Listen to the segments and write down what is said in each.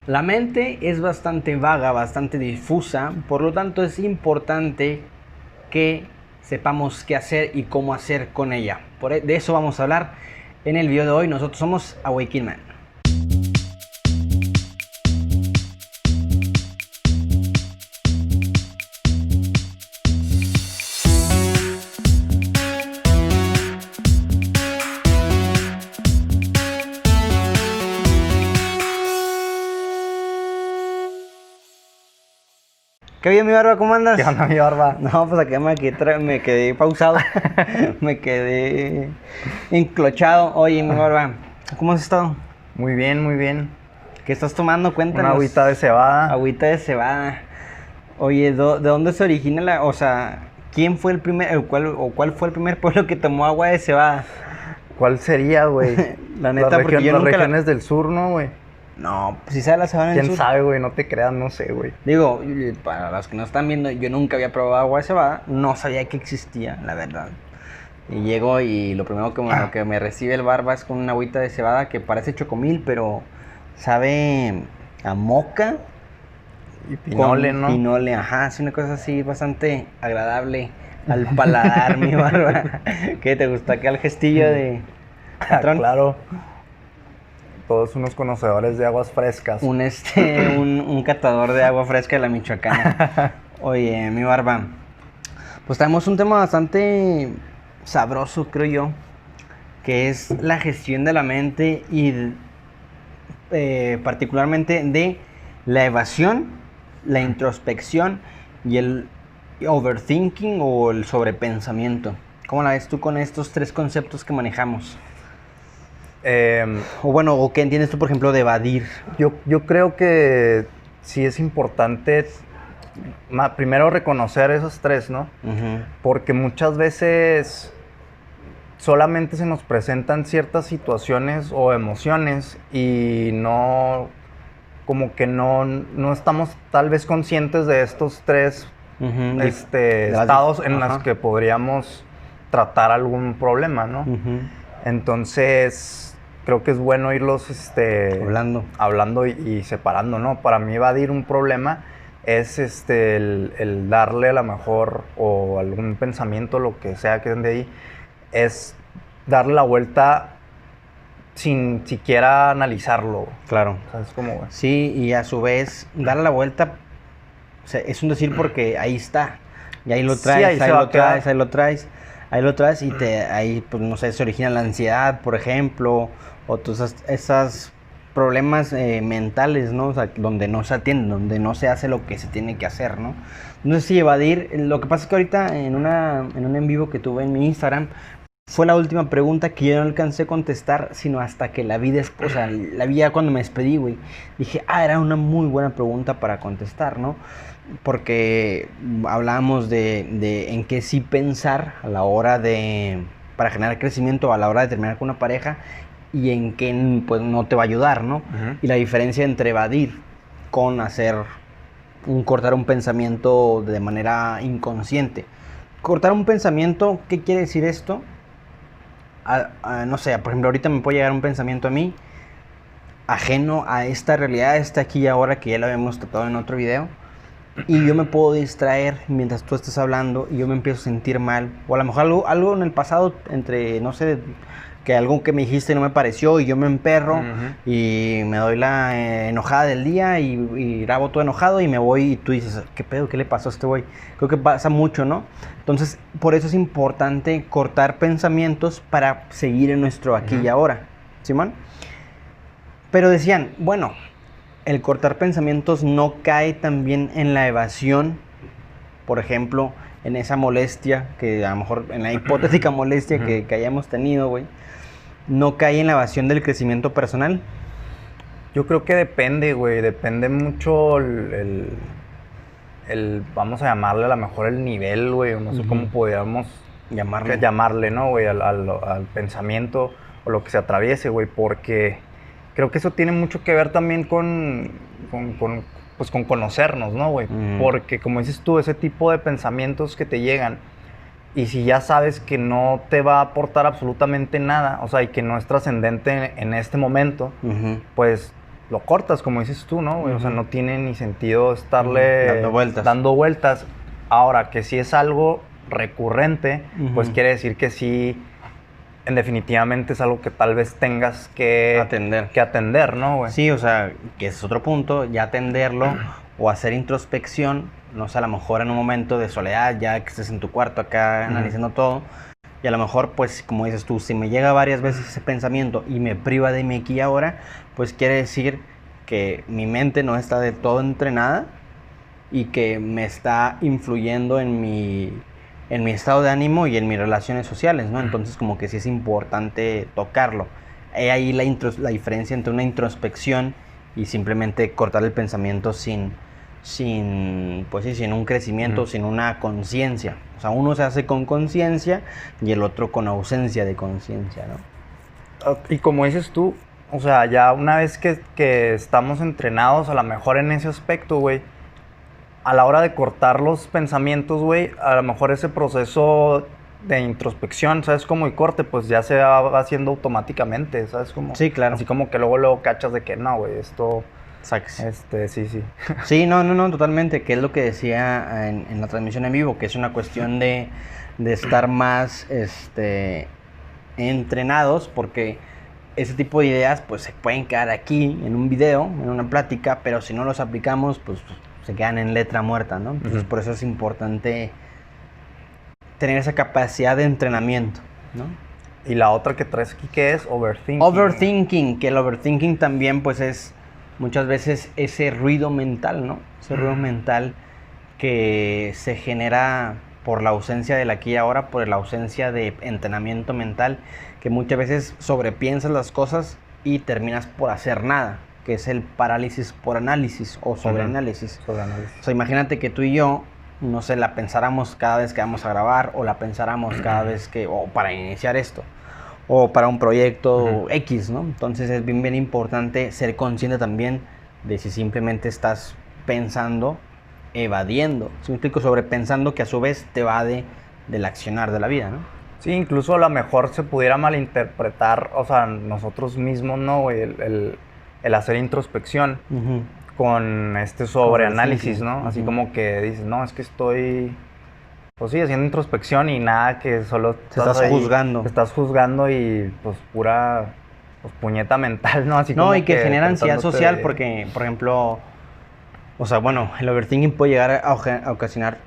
La mente es bastante vaga, bastante difusa, por lo tanto es importante que sepamos qué hacer y cómo hacer con ella. De eso vamos a hablar en el video de hoy. Nosotros somos Awaken Man. ¿Qué bien, mi barba? ¿Cómo andas? ¿Qué onda, mi barba? No, pues aquí me quedé pausado. Me quedé enclochado. Oye, mi barba, ¿cómo has estado? Muy bien, muy bien. ¿Qué estás tomando? Cuéntanos. Una agüita de cebada. Agüita de cebada. Oye, ¿de dónde se origina o sea, quién fue el primer, cuál fue el primer pueblo que tomó agua de cebada? ¿Cuál sería, güey? La neta, porque yo las nunca regiones del sur, ¿no, güey? No, pues si sabe la cebada en el ¿Quién sur. sabe, güey? No te creas, no sé, güey. Digo, para los que no están viendo, yo nunca había probado agua de cebada, no sabía que existía, la verdad. Y llego y lo primero que me recibe el barba es con una agüita de cebada que parece chocomil, pero sabe a moca. Y pinole, con ¿no? Pinole, ajá, es una cosa así bastante agradable al paladar, mi barba. ¿Qué te gusta acá el gestillo de patrón? Claro. Todos unos conocedores de aguas frescas. Un catador de agua fresca de la Michoacana. Oye, mi barba, pues tenemos un tema bastante sabroso, creo yo, que es la gestión de la mente y particularmente de la evasión, la introspección y el overthinking o el sobrepensamiento. ¿Cómo la ves tú con estos tres conceptos que manejamos? O qué entiendes tú, por ejemplo, de evadir. Yo creo que sí es importante primero reconocer esos tres, ¿no? Uh-huh. Porque muchas veces solamente se nos presentan ciertas situaciones o emociones y no, como que no estamos tal vez conscientes de estos tres Uh-huh. estados en los que podríamos tratar algún problema, ¿no? Uh-huh. Entonces creo que es bueno irlos hablando y separando, ¿no? Para mí evadir un problema es el darle a la mejor o algún pensamiento, lo que sea que de ahí, es darle la vuelta sin siquiera analizarlo. Claro. ¿Sabes cómo, güey? Sí, y a su vez, darle la vuelta, o sea, es un decir porque ahí está. Y ahí lo traes, sí, ahí lo traes y ahí, pues no sé, se origina la ansiedad, por ejemplo, o todos esos problemas mentales, ¿no? O sea, donde no se atiende, donde no se hace lo que se tiene que hacer, ¿no? No sé si evadir, lo que pasa es que ahorita en un en vivo que tuve en mi Instagram, fue la última pregunta que yo no alcancé a contestar, sino hasta que la vi después, o sea, la vi ya cuando me despedí, güey. Dije, era una muy buena pregunta para contestar, ¿no? Porque hablábamos de en qué sí pensar a la hora para generar crecimiento, a la hora de terminar con una pareja, y en qué pues no te va a ayudar, ¿no? Uh-huh. Y la diferencia entre evadir con cortar un pensamiento de manera inconsciente. Cortar un pensamiento, ¿qué quiere decir esto? No sé, por ejemplo, ahorita me puede llegar un pensamiento a mí ajeno a esta realidad, aquí y ahora, que ya lo habíamos tratado en otro video, y yo me puedo distraer mientras tú estás hablando y yo me empiezo a sentir mal, o a lo mejor algo en el pasado, no sé, que algo que me dijiste no me pareció y yo me emperro. Uh-huh. Y me doy la enojada del día y grabo todo enojado y me voy y tú dices, ¿qué pedo? ¿Qué le pasó a este güey? Creo que pasa mucho, ¿no? Entonces, por eso es importante cortar pensamientos para seguir en nuestro aquí y ahora, ¿Simón? Pero decían, bueno, el cortar pensamientos no cae también en la evasión, por ejemplo, en esa molestia, que a lo mejor en la hipotética molestia que hayamos tenido, güey, no cae en la evasión del crecimiento personal. Yo creo que depende, güey, depende mucho vamos a llamarle a lo mejor el nivel, güey, no sé cómo podríamos llamarle, ¿no, güey? Al pensamiento o lo que se atraviese, güey, porque creo que eso tiene mucho que ver también con conocernos, ¿no, güey? Porque como dices tú, ese tipo de pensamientos que te llegan, y si ya sabes que no te va a aportar absolutamente nada, o sea, y que no es trascendente en este momento, pues lo cortas, como dices tú, ¿no, güey? O sea, no tiene ni sentido estarle dando vueltas. Ahora, que si es algo recurrente, pues quiere decir que sí, en definitivamente es algo que tal vez tengas que atender, ¿no, güey? Sí, o sea, que ese es otro punto, ya atenderlo o hacer introspección, no sé, a lo mejor en un momento de soledad, ya que estés en tu cuarto acá analizando todo, y a lo mejor, pues, como dices tú, si me llega varias veces ese pensamiento y me priva de mi aquí y ahora, pues quiere decir que mi mente no está de todo entrenada y que me está influyendo en mi estado de ánimo y en mis relaciones sociales, ¿no? Entonces, como que sí es importante tocarlo. Hay ahí la diferencia entre una introspección y simplemente cortar el pensamiento sin un crecimiento, sin una conciencia. O sea, uno se hace con conciencia y el otro con ausencia de conciencia, ¿no? Y como dices tú, o sea, ya una vez que estamos entrenados, a lo mejor en ese aspecto, güey, a la hora de cortar los pensamientos, güey, a lo mejor ese proceso de introspección, ¿sabes? Como y corte, pues ya se va haciendo automáticamente, ¿sabes? Como, sí, claro. Así como que luego cachas de que no, güey, esto... Sax. Sí. Sí, no, totalmente, que es lo que decía en la transmisión en vivo, que es una cuestión de estar más entrenados, porque ese tipo de ideas pues se pueden quedar aquí en un video, en una plática, pero si no los aplicamos, pues se quedan en letra muerta, ¿no? Entonces por eso es importante tener esa capacidad de entrenamiento, ¿no? Y la otra que traes aquí, ¿qué es? Overthinking. Overthinking, que el overthinking también pues es muchas veces ese ruido mental, ¿no? Ese ruido mental que se genera por la ausencia del aquí y ahora, por la ausencia de entrenamiento mental, que muchas veces sobrepiensas las cosas y terminas por hacer nada, que es el parálisis por análisis o sobreanálisis. O sea, imagínate que tú y yo, no sé, la pensáramos cada vez que vamos a grabar, o la pensáramos cada vez o para iniciar esto, o para un proyecto X, ¿no? Entonces es bien importante ser consciente también de si simplemente estás pensando, evadiendo. Si me explico, sobrepensando, que a su vez te evade del accionar de la vida, ¿no? Sí, incluso a lo mejor se pudiera malinterpretar, o sea, nosotros mismos, ¿no? El hacer introspección con sobreanálisis, ¿no? Así como que dices, no, es que estoy... Pues sí, haciendo introspección y nada, que solo estás juzgando. Te estás juzgando y pues pura puñeta mental, ¿no? Así no, como y que genera ansiedad social porque, por ejemplo, o sea, bueno, el overthinking puede llegar a ocasionar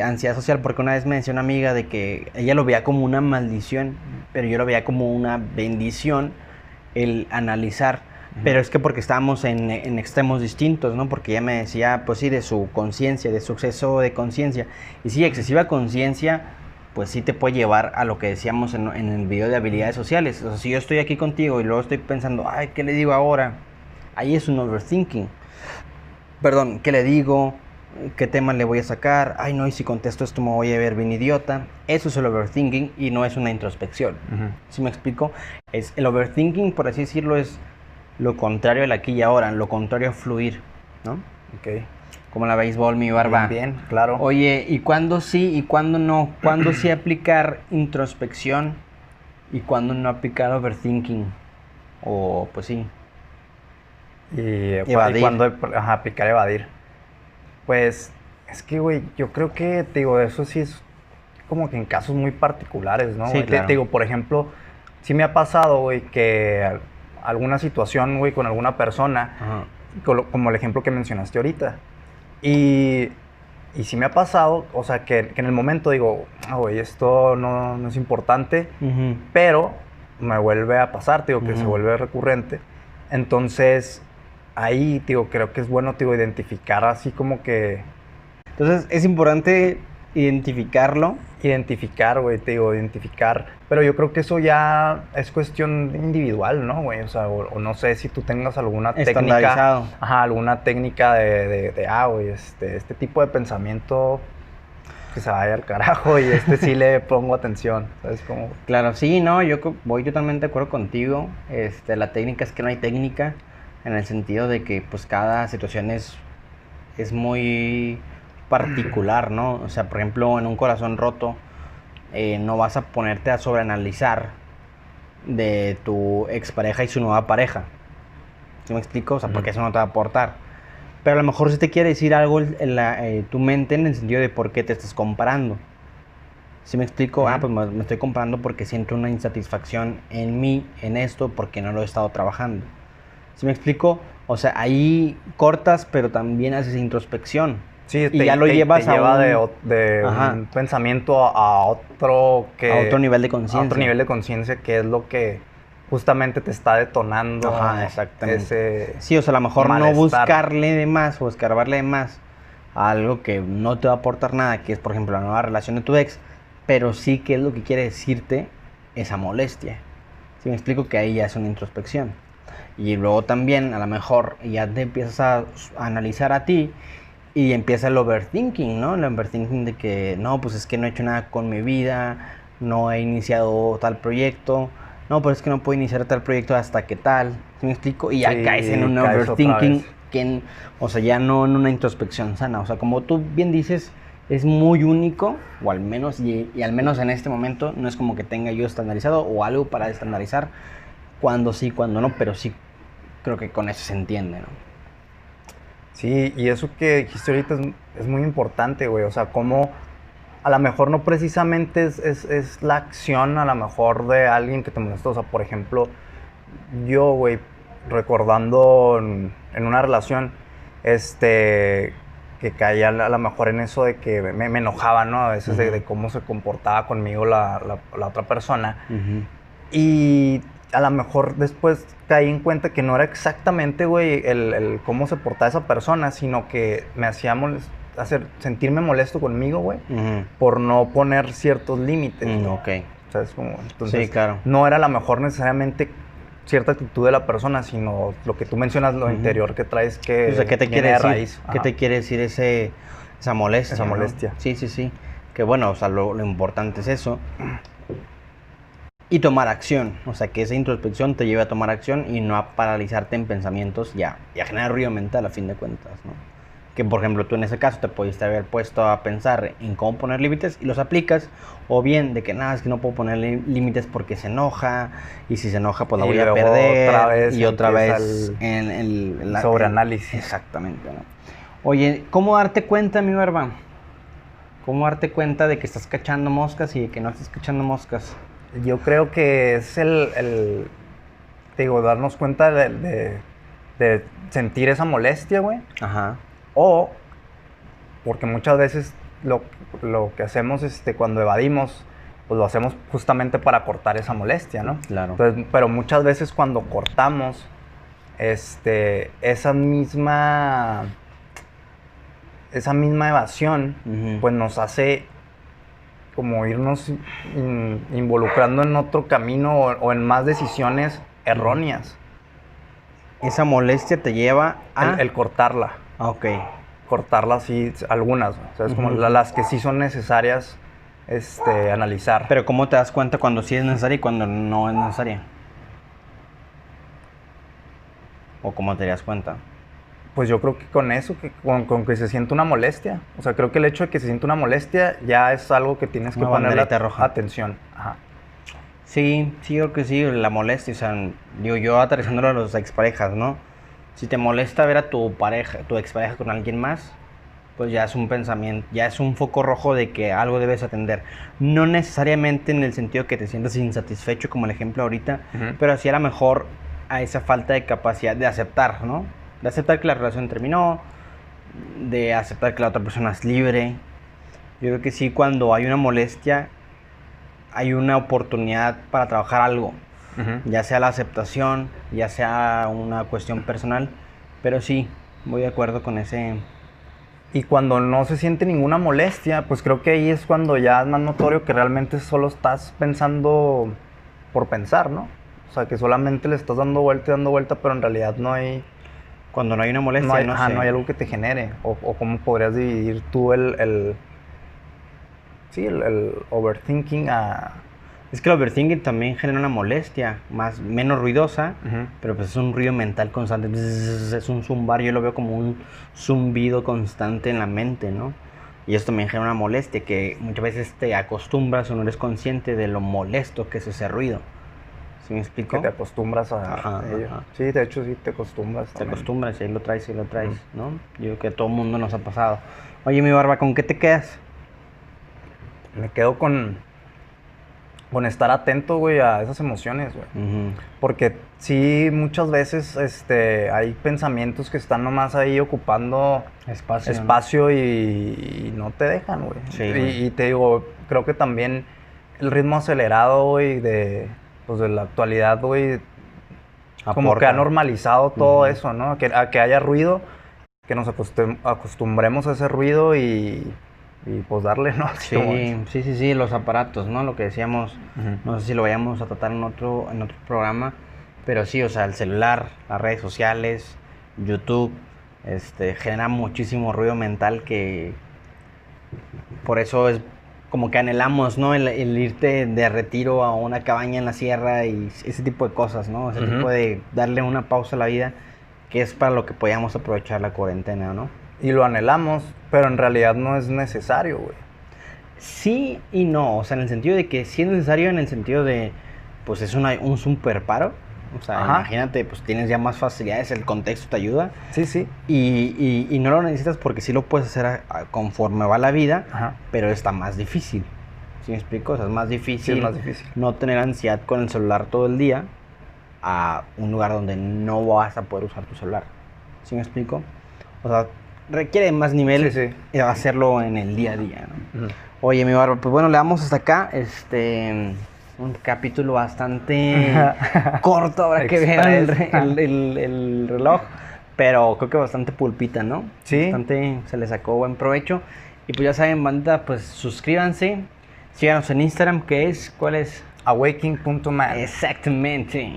ansiedad social, porque una vez me decía una amiga de que ella lo veía como una maldición, pero yo lo veía como una bendición el analizar. Pero es que porque estábamos en extremos distintos, ¿no? Porque ella me decía, pues sí, de su conciencia, de su exceso de conciencia. Y sí, excesiva conciencia, pues sí te puede llevar a lo que decíamos en el video de habilidades sociales. O sea, si yo estoy aquí contigo y luego estoy pensando, ay, ¿qué le digo ahora? Ahí es un overthinking. Perdón, ¿qué le digo? ¿Qué tema le voy a sacar? Ay, no, y si contesto esto me voy a ver bien idiota. Eso es el overthinking y no es una introspección. ¿Sí me explico? El overthinking, por así decirlo, es lo contrario al aquí y ahora, lo contrario a fluir, ¿no? Ok. Como la béisbol, mi barba. Bien, claro. Oye, ¿y cuándo sí y cuándo no? ¿Cuándo sí aplicar introspección y cuándo no aplicar overthinking? O, pues sí. Y cuándo aplicar evadir. Pues, es que, güey, yo creo que, te digo, eso sí es como que en casos muy particulares, ¿no? Sí, claro. Te digo, por ejemplo, sí me ha pasado, güey, que alguna situación, güey, con alguna persona, como el ejemplo que mencionaste ahorita. Y sí me ha pasado, o sea, que en el momento digo, güey, esto no es importante, pero me vuelve a pasar, digo, que se vuelve recurrente. Entonces, ahí, digo, creo que es bueno, digo, identificar así como que... Entonces, es importante identificarlo. Güey, te digo, identificar. Pero yo creo que eso ya es cuestión individual, ¿no, güey? O sea, o no sé si tú tengas alguna técnica. Alguna técnica güey, este tipo de pensamiento que se vaya al carajo y sí le pongo atención, ¿sabes cómo? Claro, sí, no, yo voy totalmente de acuerdo contigo. La técnica es que no hay técnica, en el sentido de que, pues, cada situación es muy particular, ¿no? O sea, por ejemplo, en un corazón roto, no vas a ponerte a sobreanalizar de tu expareja y su nueva pareja. ¿Sí me explico? O sea, porque eso no te va a aportar. Pero a lo mejor sí te quiere decir algo tu mente en el sentido de por qué te estás comparando. ¿Sí me explico? Pues me estoy comparando porque siento una insatisfacción en mí, en esto, porque no lo he estado trabajando. ¿Sí me explico? O sea, ahí cortas, pero también haces introspección. Sí, y ya lo llevas te lleva de un pensamiento a otro que... A otro nivel de conciencia. A otro nivel de conciencia, que es lo que justamente te está detonando. Ajá, exactamente. Ese sí, o sea, a lo mejor malestar. No buscarle de más o escarbarle de más a algo que no te va a aportar nada, que es, por ejemplo, la nueva relación de tu ex, pero sí que es lo que quiere decirte esa molestia. ¿Sí me explico? Que ahí ya es una introspección. Y luego también, a lo mejor, ya te empiezas a analizar a ti y empieza el overthinking, ¿no? El overthinking de que, no, pues es que no he hecho nada con mi vida, no he iniciado tal proyecto, no, pues es que no puedo iniciar tal proyecto hasta que tal, ¿sí me explico? Y ya caes en un overthinking, o sea, ya no en una introspección sana. O sea, como tú bien dices, es muy único, o al menos, y al menos en este momento, no es como que tenga yo estandarizado o algo para estandarizar, cuando sí, cuando no, pero sí creo que con eso se entiende, ¿no? Sí, y eso que dijiste ahorita es muy importante, güey. O sea, como a lo mejor no precisamente es la acción, a lo mejor, de alguien que te molestó. O sea, por ejemplo, yo, güey, recordando en una relación, que caía a lo mejor en eso de que me enojaba, ¿no? A veces de cómo se comportaba conmigo la otra persona. Y a lo mejor después caí en cuenta que no era exactamente, güey, el cómo se portaba esa persona, sino que me hacía sentirme molesto conmigo, güey, por no poner ciertos límites. Ok. ¿Sabes? Entonces, sí, claro. No era a lo mejor necesariamente cierta actitud de la persona, sino lo que tú mencionas, lo interior que traes, que o sea, ¿qué te quiere decir? raíz. ¿Qué te quiere decir esa molestia? Esa molestia. ¿No? Sí. Que bueno, o sea, lo importante es eso. Y tomar acción, o sea, que esa introspección te lleve a tomar acción y no a paralizarte en pensamientos y a generar ruido mental a fin de cuentas, ¿no? Que por ejemplo tú en ese caso te pudiste haber puesto a pensar en cómo poner límites y los aplicas, o bien de que nada, es que no puedo poner límites porque se enoja, y si se enoja pues la voy a perder, y otra vez en el sobreanálisis. Exactamente, ¿no? Oye, ¿cómo darte cuenta, mi barba? ¿Cómo darte cuenta de que estás cachando moscas y de que no estás cachando moscas? Yo creo que es te digo, darnos cuenta de sentir esa molestia, güey. Ajá. O, porque muchas veces lo que hacemos cuando evadimos, pues lo hacemos justamente para cortar esa molestia, ¿no? Claro. Entonces, pero muchas veces cuando cortamos, esa misma evasión, pues nos hace como irnos involucrando en otro camino o en más decisiones erróneas. Esa molestia te lleva a... El cortarla. Ok. Cortarla, sí, algunas, o sea, es como las que sí son necesarias analizar. Pero ¿cómo te das cuenta cuando sí es necesaria y cuando no es necesaria? ¿O cómo te das cuenta? Pues yo creo que con eso, con que se siente una molestia. O sea, creo que el hecho de que se siente una molestia ya es algo que tienes que ponerle atención. Ajá. Sí, creo que sí, la molestia. O sea, yo aterrizándolo a los exparejas, ¿no? Si te molesta ver a tu expareja con alguien más, pues ya es un pensamiento, ya es un foco rojo de que algo debes atender. No necesariamente en el sentido que te sientas insatisfecho, como el ejemplo ahorita, pero sí a lo mejor a esa falta de capacidad de aceptar, ¿no? De aceptar que la relación terminó, de aceptar que la otra persona es libre. Yo creo que sí, cuando hay una molestia, hay una oportunidad para trabajar algo. Ya sea la aceptación, ya sea una cuestión personal, pero sí, voy de acuerdo con ese. Y cuando no se siente ninguna molestia, pues creo que ahí es cuando ya es más notorio que realmente solo estás pensando por pensar, ¿no? O sea, que solamente le estás dando vuelta, pero en realidad no hay... Cuando no hay una molestia, no hay algo que te genere. O cómo podrías dividir tú el overthinking a... Es que el overthinking también genera una molestia, menos ruidosa, pero pues es un ruido mental constante, es un zumbar, yo lo veo como un zumbido constante en la mente, ¿no? Y esto también genera una molestia, que muchas veces te acostumbras o no eres consciente de lo molesto que es ese ruido. ¿Sí me explico? Que te acostumbras a ello. Ajá. Sí, de hecho sí te acostumbras. Te acostumbras y ahí lo traes, ¿no? Yo creo que a todo mundo nos ha pasado. Oye, mi Barba, ¿con qué te quedas? Me quedo con estar atento, güey, a esas emociones, güey. Porque sí, muchas veces hay pensamientos que están nomás ahí ocupando espacio ¿no? y no te dejan, güey. Sí, y te digo, creo que también el ritmo acelerado, güey, de la actualidad, güey, como que ha normalizado todo eso, ¿no? A que haya ruido, que nos acostumbremos a ese ruido y pues darle, ¿no? Sí, los aparatos, ¿no? Lo que decíamos, no sé si lo vayamos a tratar en otro programa, pero sí, o sea, el celular, las redes sociales, YouTube, genera muchísimo ruido mental que por eso es como que anhelamos, ¿no? El irte de retiro a una cabaña en la sierra y ese tipo de cosas, ¿no? Ese tipo de darle una pausa a la vida, que es para lo que podíamos aprovechar la cuarentena, ¿no? Y lo anhelamos, pero en realidad no es necesario, güey. Sí y no, o sea, en el sentido de que sí es necesario, en el sentido de, pues es un super paro. O sea, imagínate, pues tienes ya más facilidades, el contexto te ayuda. Sí. Y no lo necesitas porque sí lo puedes hacer conforme va la vida, pero está más difícil. ¿Sí me explico? O sea, es más difícil, no tener ansiedad con el celular todo el día a un lugar donde no vas a poder usar tu celular. ¿Sí me explico? O sea, requiere más nivel hacerlo en el día a día, ¿no? Oye, mi Barba, pues bueno, le damos hasta acá. Un capítulo bastante corto, ahora que vean el reloj, pero creo que bastante pulpita, ¿no? Sí. Bastante se le sacó buen provecho. Y pues ya saben, banda, pues suscríbanse, síganos en Instagram, ¿cuál es? Awaking.man. Exactamente.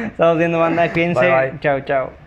Estamos viendo, banda, cuídense. Bye, bye. Chao.